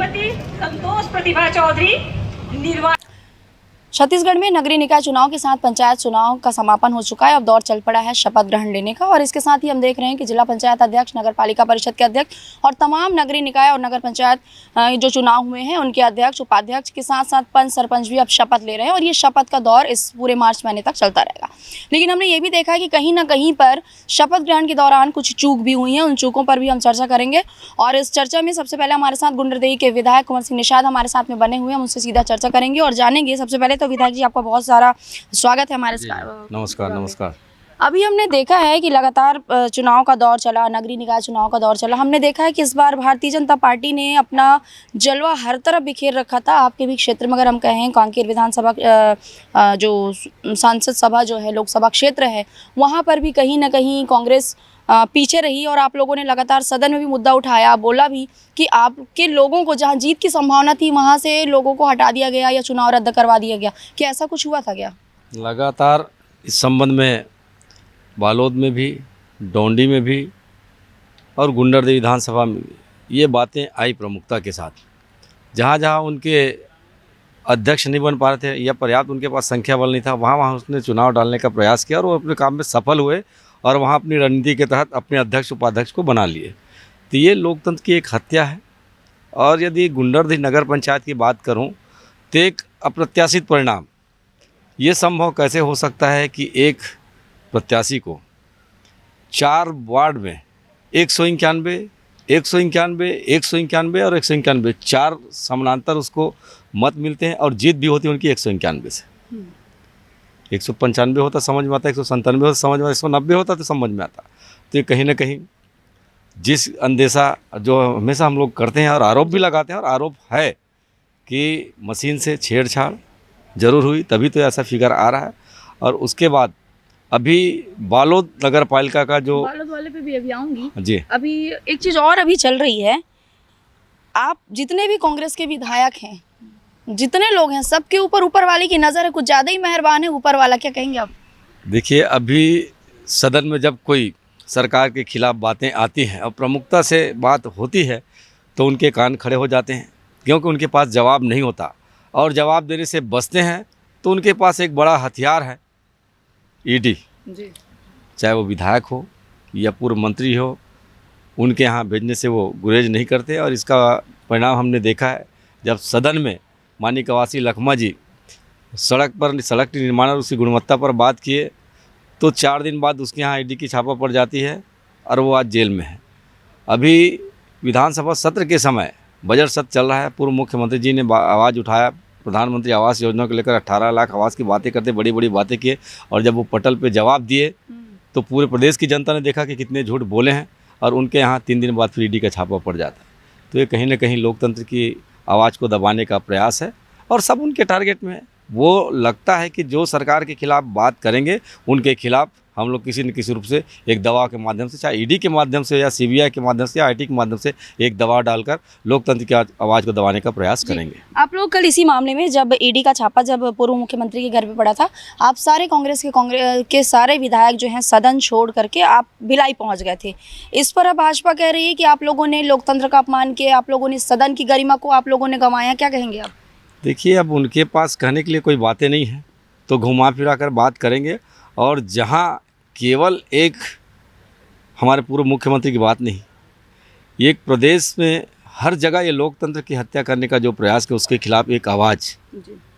श्रीमती संतोष प्रतिभा चौधरी निर्वाचन। छत्तीसगढ़ में नगरीय निकाय चुनाव के साथ पंचायत चुनाव का समापन हो चुका है। अब दौर चल पड़ा है शपथ ग्रहण लेने का और इसके साथ ही हम देख रहे हैं कि जिला पंचायत अध्यक्ष, नगर पालिका परिषद के अध्यक्ष और तमाम नगरीय निकाय और नगर पंचायत जो चुनाव हुए हैं उनके अध्यक्ष, उपाध्यक्ष के साथ साथ पंच, सरपंच भी अब शपथ ले रहे हैं और ये शपथ का दौर इस पूरे मार्च महीने तक चलता रहेगा। लेकिन हमने ये भी देखा है कि कहीं ना कहीं पर शपथ ग्रहण के दौरान कुछ चूक भी हुई हैं, उन चूकों पर भी हम चर्चा करेंगे। और इस चर्चा में सबसे पहले हमारे साथ गुंडरदेही के विधायक कुंवर सिंह निषाद हमारे साथ में बने हुए हैं, हम उनसे सीधा चर्चा करेंगे और जानेंगे। सबसे पहले तो विधायक जी, आपका बहुत सारा स्वागत है हमारे नमस्कार। नमस्कार। अभी हमने देखा है कि लगातार चुनाव का दौर चला, नगरीय निकाय चुनाव का दौर चला। हमने देखा है कि इस बार भारतीय जनता पार्टी ने अपना जलवा हर तरफ बिखेर रखा था। आपके भी क्षेत्र में अगर हम कहें, कांकेर विधानसभा जो सांसद सभा जो है, लोकसभा क्षेत्र है, वहाँ पर भी कहीं ना कहीं कांग्रेस पीछे रही और आप लोगों ने लगातार सदन में भी मुद्दा उठाया, बोला भी कि आपके लोगों को जहाँ जीत की संभावना थी वहाँ से लोगों को हटा दिया गया या चुनाव रद्द करवा दिया गया। क्या ऐसा कुछ हुआ था क्या? लगातार इस संबंध में बालोद में भी, डोंडी में भी और गुंडरदेही विधानसभा में भी ये बातें आई प्रमुखता के साथ। जहाँ जहाँ उनके अध्यक्ष नहीं बन पा रहे थे या पर्याप्त उनके पास संख्या बल नहीं था, वहाँ वहाँ उसने चुनाव डालने का प्रयास किया और वो अपने काम में सफल हुए और वहाँ अपनी रणनीति के तहत अपने अध्यक्ष, उपाध्यक्ष को बना लिए। तो ये लोकतंत्र की एक हत्या है। और यदि गुंडरदेही नगर पंचायत की बात करूँ तो एक अप्रत्याशित परिणाम ये संभव कैसे हो सकता है कि एक प्रत्याशी को 4 वार्ड में 191, 191, 191 और 191 4 समानांतर उसको मत मिलते हैं और जीत भी होती है उनकी 191 से। 195 होता समझ में आता, 197 होता समझ में आता, 190 होता तो समझ में आता। तो ये कहीं ना कहीं जिस अंदेशा जो हमेशा हम लोग करते हैं और आरोप भी लगाते हैं, और आरोप है कि मशीन से छेड़छाड़ जरूर हुई तभी तो ऐसा फिगर आ रहा है। और उसके बाद अभी बालोद नगर पालिका का जो बालोद वाले पे भी अभी आऊंगी जी, अभी एक चीज और अभी चल रही है। आप जितने भी कांग्रेस के विधायक हैं, जितने लोग हैं, सबके ऊपर वाले की नज़र है, कुछ ज़्यादा ही मेहरबान है ऊपर वाला। क्या कहेंगे आप? देखिए, अभी सदन में जब कोई सरकार के खिलाफ बातें आती हैं और प्रमुखता से बात होती है तो उनके कान खड़े हो जाते हैं, क्योंकि उनके पास जवाब नहीं होता और जवाब देने से बचते हैं। तो उनके पास एक बड़ा हथियार है, ईडी जी। चाहे वो विधायक हो या पूर्व मंत्री हो, उनके यहाँ भेजने से वो गुरेज नहीं करते। और इसका परिणाम हमने देखा है, जब सदन में माननीय कवासी लखमा जी सड़क निर्माण और उसकी गुणवत्ता पर बात किए तो 4 दिन बाद उसके यहाँ ईडी की छापा पड़ जाती है और वो आज जेल में है। अभी विधानसभा सत्र के समय बजट सत्र चल रहा है, पूर्व मुख्यमंत्री जी ने आवाज़ उठाया, प्रधानमंत्री आवास योजना को लेकर 18 लाख आवास की बातें करते, बड़ी बड़ी बातें किए, और जब वो पटल पे जवाब दिए तो पूरे प्रदेश की जनता ने देखा कि कितने झूठ बोले हैं और उनके यहाँ 3 दिन बाद फिर ईडी का छापा पड़ जाता है। तो ये कहीं ना कहीं लोकतंत्र की आवाज़ को दबाने का प्रयास है और सब उनके टारगेट में है। वो लगता है कि जो सरकार के खिलाफ बात करेंगे उनके खिलाफ हम लोग किसी न किसी रूप से एक दबाव के माध्यम से, चाहे ईडी के माध्यम से या सीबीआई के माध्यम से या आईटी के माध्यम से, एक दबाव डालकर लोकतंत्र की आवाज़ को दबाने का प्रयास करेंगे। आप लोग कल इसी मामले में, जब ईडी का छापा जब पूर्व मुख्यमंत्री के घर पे पड़ा था, आप सारे कांग्रेस के सारे विधायक जो हैं सदन छोड़ करके आप भिलाई पहुंच गए थे। इस पर अब भाजपा कह रही है कि आप लोगों ने लोकतंत्र का अपमान किया, आप लोगों ने सदन की गरिमा को आप लोगों ने गंवाया। क्या कहेंगे आप? देखिए, अब उनके पास कहने के लिए कोई बातें नहीं है तो घुमा फिरा कर बात करेंगे। और जहाँ केवल एक हमारे पूर्व मुख्यमंत्री की बात नहीं, एक प्रदेश में हर जगह ये लोकतंत्र की हत्या करने का जो प्रयास किया उसके खिलाफ एक आवाज़।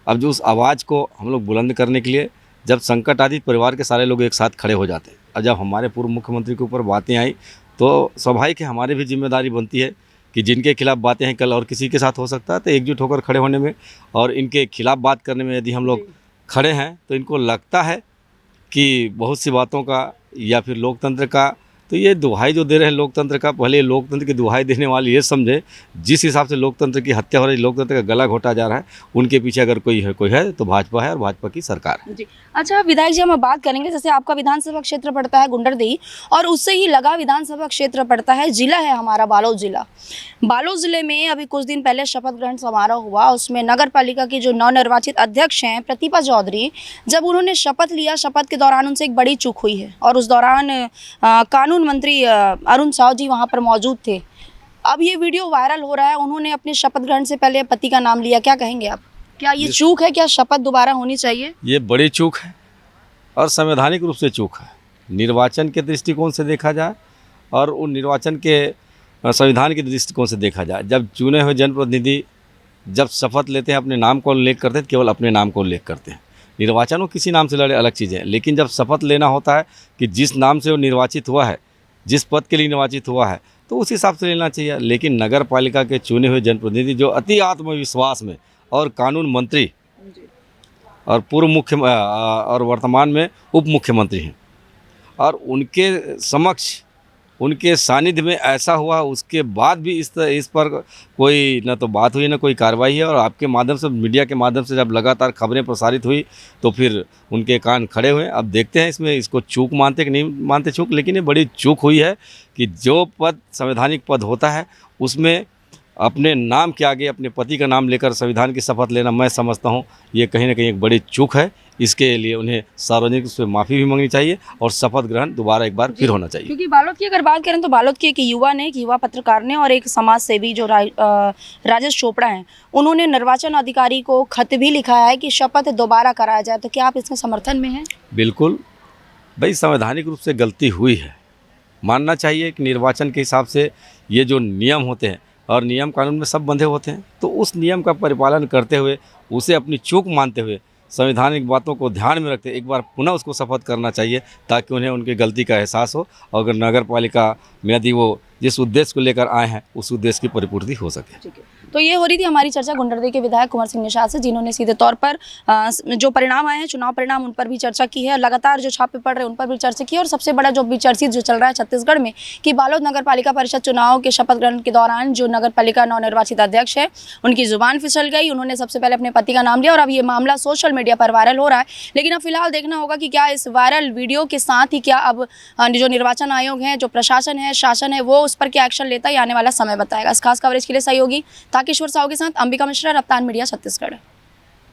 अब जो उस आवाज़ को हम लोग बुलंद करने के लिए जब संकट आती परिवार के सारे लोग एक साथ खड़े हो जाते हैं, और जब हमारे पूर्व मुख्यमंत्री के ऊपर बातें आई तो स्वाभाविक है हमारी भी जिम्मेदारी बनती है कि जिनके खिलाफ बातें हैं कल और किसी के साथ हो सकता है, तो एकजुट होकर खड़े होने में और इनके खिलाफ बात करने में यदि हम लोग खड़े हैं तो इनको लगता है कि बहुत सी बातों का या फिर लोकतंत्र का, तो ये दुहाई जो दे रहे हैं लोकतंत्र का, पहले लोकतंत्र की दुहाई देने वाले ये समझे जिस हिसाब से लोकतंत्र की हत्या हो रही है, लोकतंत्र का गला घोटा जा रहा है, उनके पीछे अगर कोई है तो भाजपा है और भाजपा की सरकार है जी। अच्छा विधायक जी, हम बात करेंगे, जैसे आपका विधानसभा क्षेत्र पड़ता है गुंडरदेही और उससे ही लगा विधानसभा क्षेत्र पड़ता है, जिला है हमारा बालोद जिला। बालोद जिले में अभी कुछ दिन पहले शपथ ग्रहण समारोह हुआ, उसमें नगर पालिका की जो नवनिर्वाचित अध्यक्ष हैं प्रतिभा चौधरी, जब उन्होंने शपथ लिया, शपथ के दौरान उनसे एक बड़ी चूक हुई है और उस दौरान कानून मंत्री अरुण साव जी वहाँ पर मौजूद थे। अब ये वीडियो वायरल हो रहा है, उन्होंने अपने शपथ ग्रहण से पहले पति का नाम लिया, क्या कहेंगे आप? क्या ये चूक है? क्या शपथ दोबारा होनी चाहिए? ये बड़ी चूक है और संवैधानिक रूप से चूक है। निर्वाचन के दृष्टिकोण से देखा जाए और उन निर्वाचन के संविधान के दृष्टिकोण से देखा जाए, जब चुने हुए जनप्रतिनिधि जब शपथ लेते हैं अपने नाम को उल्लेख करते हैं, केवल अपने नाम को उल्लेख करते हैं। निर्वाचन वो किसी नाम से लड़े अलग चीज़ है, लेकिन जब शपथ लेना होता है कि जिस नाम से वो निर्वाचित हुआ है, जिस पद के लिए निर्वाचित हुआ है, तो उस हिसाब से लेना चाहिए। लेकिन नगर पालिका के चुने हुए जनप्रतिनिधि जो अति आत्मविश्वास में और कानून मंत्री और पूर्व मुख्य और वर्तमान में उप मुख्यमंत्री हैं, और उनके समक्ष उनके सानिध्य में ऐसा हुआ, उसके बाद भी इस पर कोई न तो बात हुई न कोई कार्रवाई है। और आपके माध्यम से, मीडिया के माध्यम से जब लगातार खबरें प्रसारित हुई तो फिर उनके कान खड़े हुए। अब देखते हैं इसमें इसको चूक मानते कि नहीं मानते चूक, लेकिन ये बड़ी चूक हुई है कि जो पद संवैधानिक पद होता है उसमें अपने नाम के आगे अपने पति का नाम लेकर संविधान की शपथ लेना, मैं समझता हूँ ये कहीं ना कहीं एक बड़ी चूक है। इसके लिए उन्हें सार्वजनिक रूप से माफ़ी भी मांगनी चाहिए और शपथ ग्रहण दोबारा एक बार फिर होना चाहिए। क्योंकि बालोद की अगर बात करें तो बालोद के एक युवा ने, एक युवा पत्रकार ने और एक समाज सेवी जो राजेश चोपड़ा हैं, उन्होंने निर्वाचन अधिकारी को खत भी लिखा है कि शपथ दोबारा कराया जाए। तो क्या आप इसके समर्थन में हैं? बिल्कुल भाई, संवैधानिक रूप से गलती हुई है, मानना चाहिए कि निर्वाचन के हिसाब से ये जो नियम होते हैं और नियम कानून में सब बंधे होते हैं, तो उस नियम का परिपालन करते हुए, उसे अपनी चूक मानते हुए, संवैधानिक बातों को ध्यान में रखते एक बार पुनः उसको शपथ करना चाहिए, ताकि उन्हें उनकी गलती का एहसास हो और अगर नगर पालिका में यदि वो जिस उद्देश्य को लेकर आए हैं उस उद्देश्य की परिपूर्ति हो सके। ठीक है, तो ये हो रही थी हमारी चर्चा गुंडरदे के विधायक कुंवर सिंह निषाद से, जिन्होंने सीधे तौर पर जो परिणाम आए हैं, चुनाव परिणाम, उन पर भी चर्चा की है। लगातार जो छापे पड़ रहे हैं उन पर भी चर्चा की है। और सबसे बड़ा जो भी चर्चित जो चल रहा है छत्तीसगढ़ में कि बालोद नगर पालिका परिषद चुनाव के शपथ ग्रहण के दौरान जो नगर पालिका नवनिर्वाचित अध्यक्ष है, उनकी जुबान फिसल गई। उन्होंने सबसे पहले अपने पति का नाम लिया और अब ये मामला सोशल मीडिया पर वायरल हो रहा है। लेकिन अब फिलहाल देखना होगा कि क्या इस वायरल वीडियो के साथ ही क्या अब जो निर्वाचन आयोग है, जो प्रशासन है, शासन है, वो उस पर क्या एक्शन लेता है, आने वाला समय बताएगा। इस खास कवरेज के लिए सहयोगी ताकेश्वर साहू के साथ अंबिका मिश्रा, रफ्तार मीडिया, छत्तीसगढ़।